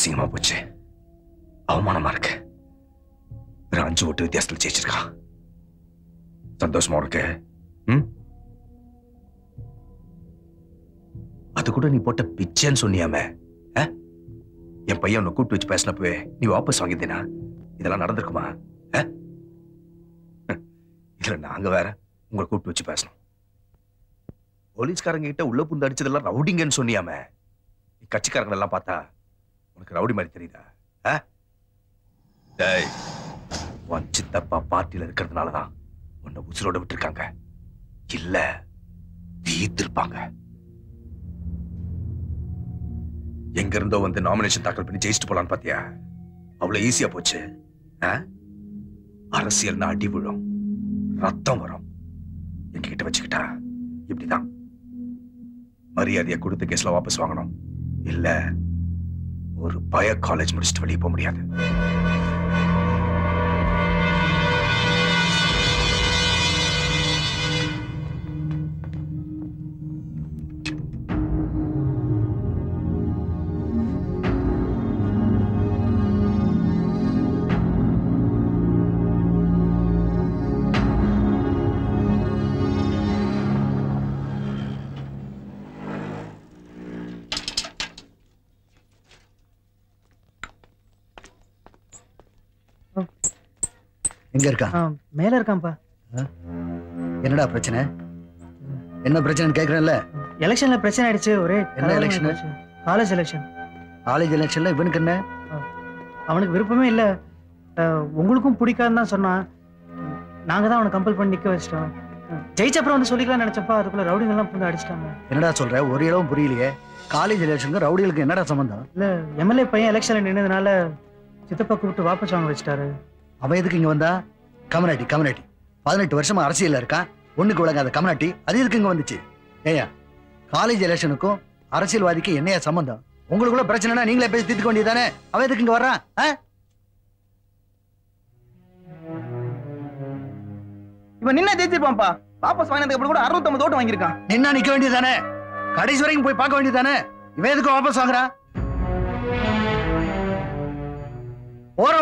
அசிங்கமா போச்சு, அவமானமா இருக்கு. ஒரு 5 ஓட்டு வித்தியாசத்தில் ஜெயிச்சிருக்கான். சந்தோஷமா இருக்கு. அது கூட நீ போட்ட பிச்சைன்னு சொன்னியாமே, என் பையன் உன்னை கூப்பிட்டு வச்சு பேசினப்பவே நீ வாபஸ் வாங்கிட்டேனா? இதெல்லாம் நடந்திருக்குமா? இதுல நாங்க வேற உங்களை கூப்பிட்டு வச்சு பேசணும். போலீஸ்காரங்க கிட்ட உள்ள புந்து அடிச்சதெல்லாம் ரவுடிங்கன்னு சொன்னியாமே, நீ கட்சிக்காரங்க எல்லாம் பார்த்தா உனக்கு ரவுடி மாதிரி தெரியுதா? உன் சித்தப்பா பார்ட்டியில இருக்கிறதுனாலதான் உன்னை உசுரோட விட்டுருக்காங்க, இல்ல தீர்த்திருப்பாங்க. எங்க இருந்தோ வந்து நாமினேஷன் தாக்கல் பண்ணி ஜெயிச்சுட்டு போலான்னு பாத்தியா? அவ்வளவு ஈஸியா போச்சு. அரசியல்னா அடி விழும், ரத்தம் வரும். எங்ககிட்ட வச்சுக்கிட்டா இப்படிதான். மரியாதையை கொடுத்த கேஸ்ல வாபஸ் வாங்கணும், இல்ல ஒரு பய காலேஜ் முடிச்சுட்டு வெளியே போக முடியாது. எங்க இருக்கான்? மேல இருக்கான்பா. என்னடா பிரச்சனை? என்ன பிரச்சனைன்னு கேக்குறேன்ல. எலெக்ஷன்ல பிரச்சனை ஆயிடுச்சு. ஒரே என்ன எலெக்ஷன்? College election. காலேஜ் எலெக்ஷன்ல இவனுக்கு என்ன? அவனுக்கு விருப்பமே இல்ல. உங்களுக்கும் பிடிக்காதுன்னு தான் சொன்னான். நாங்க தான் அவனை கம்பல் பண்ணி நிக்க வச்சிட்டோம். ஜெயிச்ச அப்புறம் வந்து சொல்லிக்கலாம் நினைச்சப்பா, அதுக்குள்ள ரவுடிங்க எல்லாம் புந்து அடிச்சிட்டாங்க. என்னடா சொல்ற? ஒரு இடமும் புரியலையே. காலேஜ் எலெக்ஷனுக்கு ரவுடிகளுக்கு என்னடா சம்பந்தம்? இல்ல, எம்எல்ஏ பையன் எலெக்ஷன்ல நின்னதுனால சித்தப்பா கூப்பிட்டு வாபஸ் வாங்க வச்சிட்டாரு. அவன் எதுக்கு இங்க வந்தா? கம்யூனிட்டி 18 வருஷமா அரசியல்ல இருக்கான். ஒண்ணுக்கு விளங்காத கம்யூனிட்டி அது எதுக்கு இங்க வந்துச்சு? ஏயா, காலேஜ் எலெக்ஷனுக்கும் அரசியல்வாதிக்கு என்னையா சம்பந்தம்? உங்களுக்குள்ள பிரச்சனைனா நீங்களே பேசி தீர்த்துக்க வேண்டியதானே? அவன் எதுக்கு இங்க வர்றான்? இவன் நின்னா ஜெயிச்சிருப்பான்ப்பா. வாபஸ் வாங்கினதுக்கு அப்புறம் கூட 650 ஓட்டு வாங்கியிருக்கான். நின்னா நிக்க வேண்டியதானே? கடைசி வரைக்கும் போய் பார்க்க வேண்டியதானே? இவன் எதுக்கு வாபஸ் வாங்குறான்?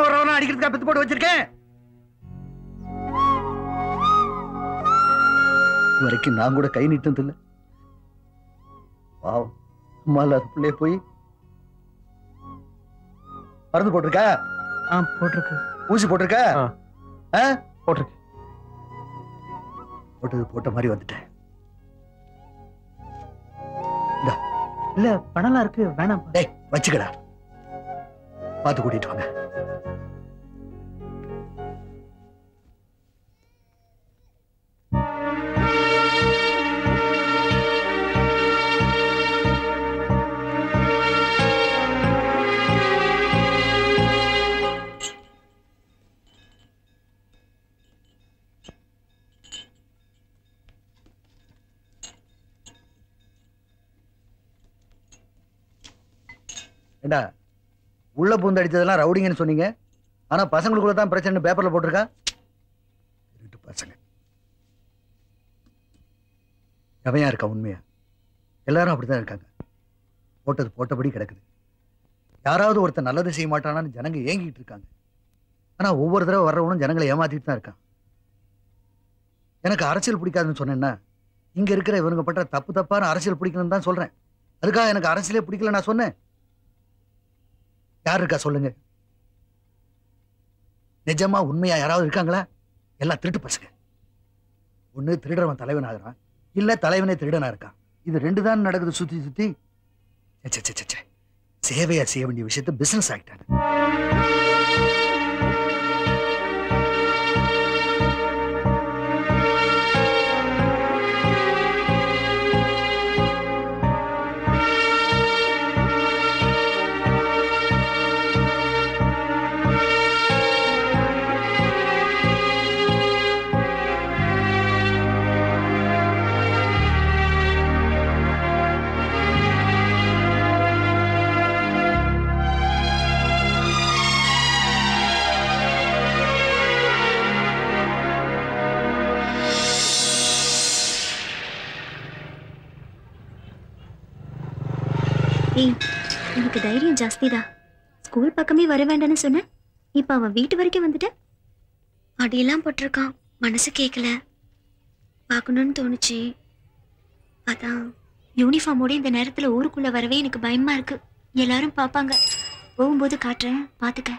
வரவனா அடிக்கிறதுக்காக பெத்து போட்டு வச்சிருக்கேன். வரைக்கும் நான் கூட கை நீட்டது இல்ல. பாவம், அம்மா இல்லாத பிள்ளைய போய் மருந்து போட்டிருக்கா? போட்டிருக்கு. ஊசி போட்டிருக்கா? போட்டிருக்கு. போட்டது போட்ட மாதிரி வந்துட்டேன். இல்ல, பணம்லாம் இருக்கு, வேணாம். டேய், வச்சுக்கடா. பார்த்து கூட்டிட்டு வாங்க. ஏண்டா, உள்ள பூந்து அடிச்சதெல்லாம் ரவுடிங்கன்னு சொன்னீங்க, ஆனா பசங்களுக்குள்ள தான் பிரச்சனை பேப்பர்ல போட்டிருக்கா. பசங்க எவையா இருக்கா? உண்மையா எல்லாரும் அப்படித்தான் இருக்காங்க. போட்டது போட்டபடி கிடக்குது. யாராவது ஒருத்தர் நல்லது செய்ய மாட்டானான்னு ஜனங்க ஏங்கிட்டு இருக்காங்க. ஆனா ஒவ்வொரு தடவை வர்றவனும் ஜனங்களை ஏமாத்திட்டு தான் இருக்கான். எனக்கு அரசியல் பிடிக்காதுன்னு சொன்னேன்னா, இங்க இருக்கிற இவனுங்க பண்ற தப்பான அரசியல் பிடிக்கணும்னு தான் சொல்றேன். அதுக்காக எனக்கு அரசியலே பிடிக்கல நான் சொன்னேன்? யார் இருக்கா சொல்லுங்க? நிஜமா உண்மையா யாராவது இருக்காங்களா? எல்லாம் திருட்டு பசங்க. ஒண்ணு திருடுறவன் தலைவன் ஆகிறான், இல்ல தலைவனே திருடனா இருக்கான். இது 2 தான் நடக்குது சுத்தி சுத்தி. சேவையா செய்ய வேண்டிய விஷயத்த பிசினஸ் ஆகிட்டாங்க. ஏய், உனக்கு தைரியம் ஜாஸ்திதான். ஸ்கூல் பக்கமே வர வேண்டாம்னு சொன்னேன். இப்ப அவன் வீட்டு வரைக்கும் வந்துட்ட. அடியெல்லாம் போட்டிருக்கான். மனசு கேட்கல. பார்க்கணும்னு தோணுச்சு. அதான் யூனிஃபார்மோட இந்த நேரத்துல ஊருக்குள்ள வரவே எனக்கு பயமா இருக்கு. எல்லாரும் பாப்பாங்க. போகும்போது காட்டுறேன், பாத்துக்க.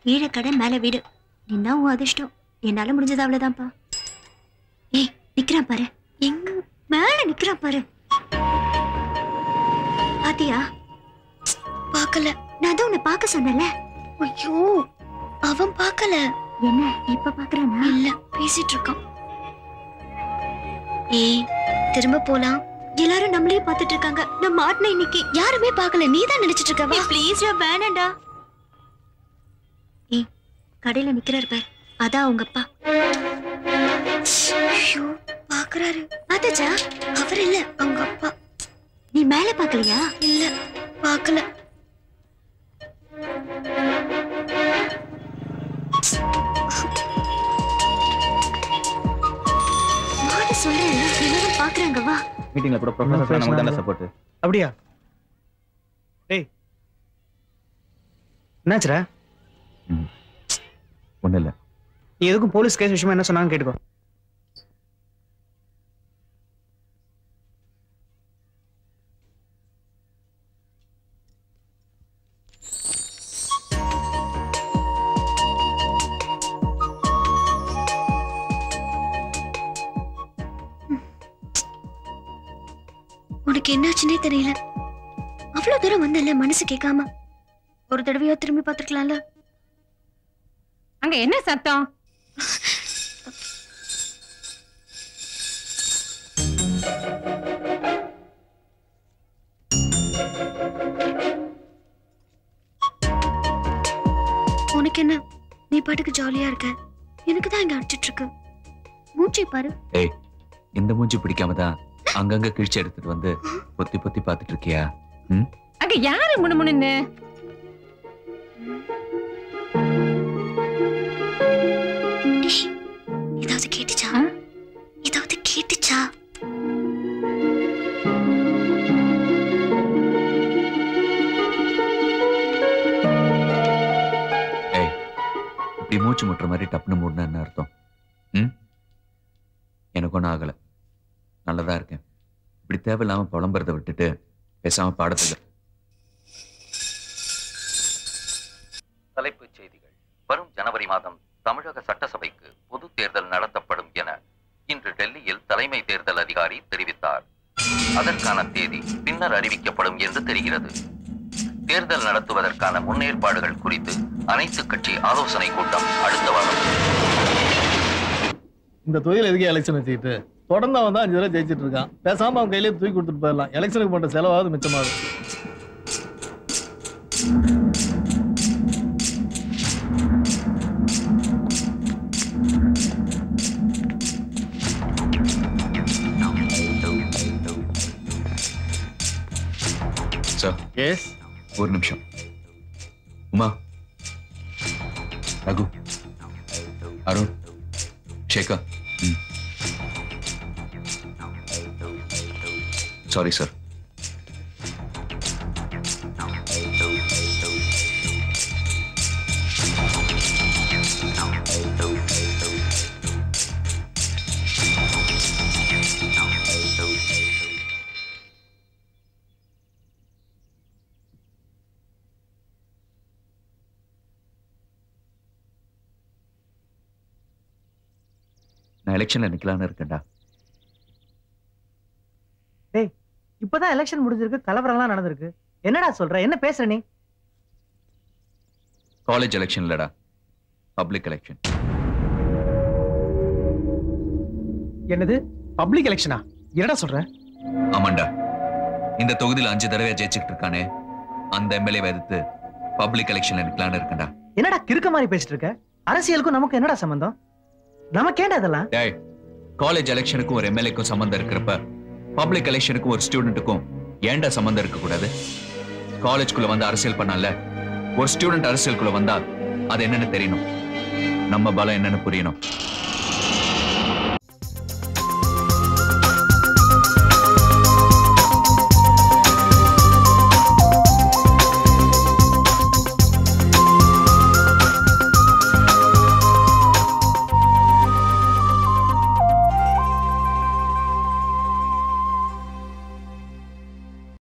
கீழே கடை, மேல வீடு. நின்னா உன் அதிர்ஷ்டம். என்னால முடிஞ்சது அவ்வளவுதான்ப்பா. ஏய், நிக்கிறான் பாரு. எங்க மேல நிக்கிறான் பாரு. பாத்தியா? பாக்கல. நான் தான் உன்னை பாக்க சொன்னல. ஐயோ, அவன் பாக்கல. என்ன இப்ப பாக்குறானா? இல்ல, பேசிட்டு இருக்கான். ஏய், திரும்ப போலாம். எல்லாரும் நம்மளே பாத்துட்டு இருக்காங்க. நான் மாட்டின இன்னைக்கு யாருமே பாக்கல. நீ தான் நினைச்சிட்டு இருக்க. ப்ளீஸ் வேணாண்டா. ஏய், கடையில நிக்கிறாரு பாரு. அதான் அவங்க அப்பா. ஐயோ, பாக்குறாரு. பாத்தாச்சா? அவர் இல்ல, அவங்க அப்பா. நீ மேல பாக்கலையா? இல்ல, பாக்கல. சொல்றேன், எல்லாரும் பாக்குறாங்க. வா. மீட்டிங்ல கூட ப்ரொஃபசர் நமக்கு தான சப்போர்ட். அப்படியா? டேய், என்னாச்சுடா? ஒண்ணு இல்ல. நீ எதுக்கும் போலீஸ் கேஸ் விஷயமா என்ன சொன்னாங்க கேட்டுக்கோ. உனக்கு என்னாச்சுன்னே தெரியல. அவ்வளவு தூரம் வந்தல, மனசு கேட்காம ஒரு தடவையோ திரும்பி பார்த்திருக்கலாம்ல. அங்க என்ன சத்தம்? உனக்கு என்ன? நீ பாட்டுக்கு ஜாலியா இருக்க. எனக்கு தான் இங்க அடிச்சிட்டு இருக்கு. மூச்சை பாரு. ஏய், இந்த மூஞ்சி பிடிக்காம தான் அங்கங்க கிழிச்சு எடுத்துட்டு வந்து பொத்தி பொத்தி பாத்துட்டு இருக்கியா? அங்க யாரு முணுமுணுன்னு? ஏதாவது கேட்டுச்சா? ஏதாவது கேட்டுச்சா? ஏய், இப்படி மூச்சு முட்டுற மாதிரி டப்புன்னு மூடுனா என்ன அர்த்தம்? எனக்கு ஒன்றும் ஆகல, நல்லதா இருக்கேன். இப்படி தேவையில்லாம புலம்புறதை விட்டுட்டு பேசாம பாடத்துல. தலைப்புச் செய்திகள். வரும் ஜனவரி மாதம் தமிழக சட்டசபைக்கு பொது தேர்தல் நடத்தப்படும் என இன்று டெல்லியில் தலைமை தேர்தல் அதிகாரி தெரிவித்தார். அதற்கான தேதி பின்னர் அறிவிக்கப்படும் என்று தெரிகிறது. தேர்தல் நடத்துவதற்கான முன்னேற்பாடுகள் குறித்து அனைத்து கட்சி ஆலோசனை கூட்டம் அடுத்த வாரம். இந்த தொகுதியில் எதுக்கே எலெக்ஷன் வச்சுக்கிட்டு தொடர்ந்து அவன் தான் 5 தடவை ஜெயிச்சிட்டு இருக்கான். பேசாம அவன் கையிலேயே தூக்கி கொடுத்துட்டு போயிடலாம். எலெக்ஷனுக்கு பண்ற செலவாவது மிச்சமாகும். சார், எஸ், ஒரு நிமிஷம். உமா, ரகு, அருண், சேகர். Sorry sir. நான் எலெக்ஷன்ல நிக்கலான்னு இருக்கேன்டா. டேய், இப்பதான் எலெக்ஷன் முடிஞ்சிருக்கு, கலவரம்லாம் நடந்திருக்கு. என்னடா சொல்ற? என்ன பேசுற நீ? காலேஜ் எலெக்ஷன் இல்லடா, பப்ளிக் எலெக்ஷன். என்னது பப்ளிக் எலெக்ஷனா? என்னடா சொல்ற? ஆமாண்டா, இந்த தொகுதியில் 5 தடவை ஜெயிச்சுக்கிட்டு இருக்கானே, அந்த எம்எல்ஏ எதிர்த்து பப்ளிக் எலெக்ஷன்ல நிக்கலான்னு இருக்கேன்டா. என்னடா கிறுக்க மாதிரி பேசிட்டு இருக்க? அரசியலுக்கும் நமக்கு என்னடா சம்பந்தம்? நமக்கேண்டா அதெல்லாம்? டேய், காலேஜ் எலெக்ஷனுக்கும் ஒரு எம்எல்ஏக்கும் சம்பந்தம் இருக்கிறப்ப பப்ளிக் எலெக்ஷனுக்கும் ஒரு ஸ்டூடெண்ட்டுக்கும் ஏன்டா சம்பந்தம் இருக்க கூடாது? காலேஜ்குள்ள வந்து அரசியல் பண்ணல, ஒரு ஸ்டூடெண்ட் அரசியலுக்குள்ள வந்தா அது என்னன்னு தெரியணும், நம்ம பலம் என்னன்னு புரியணும்.